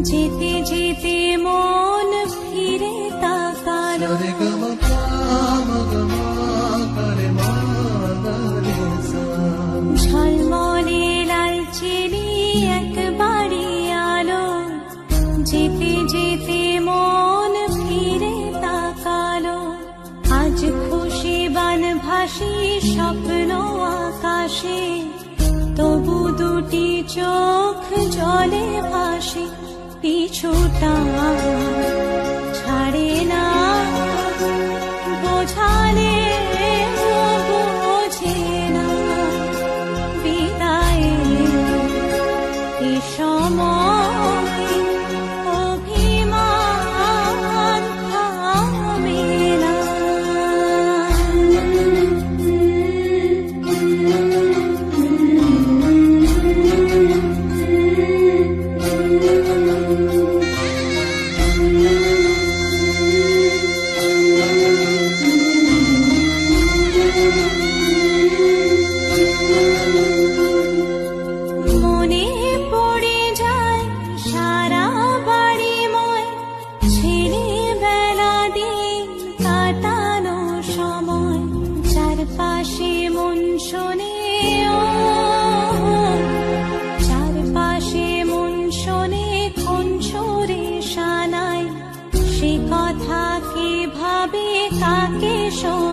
যেতে যেতে মন ফিরে তাকালো ঝলমলে লালচেরি একবারে আলো যেতে যেতে মন ফিরে তাকালো আজ খুশি বান ভাসি স্বপ্ন আকাশে তবু দুটি চোখ জলে ভাসে পিছুটা ছাড়ে না বোঝালে বোঝে না বিদায়ে এ সময় অভিমান থামে না। মনে পড়ে যায় সারা বাড়িময় ছেলেবেলা দিন কাটানো সময় চারপাশে মন শোনে চারপাশে মন শোনে কোন ছোড়ে সানায় সে কথা কে ভাবে কাকে শোনে।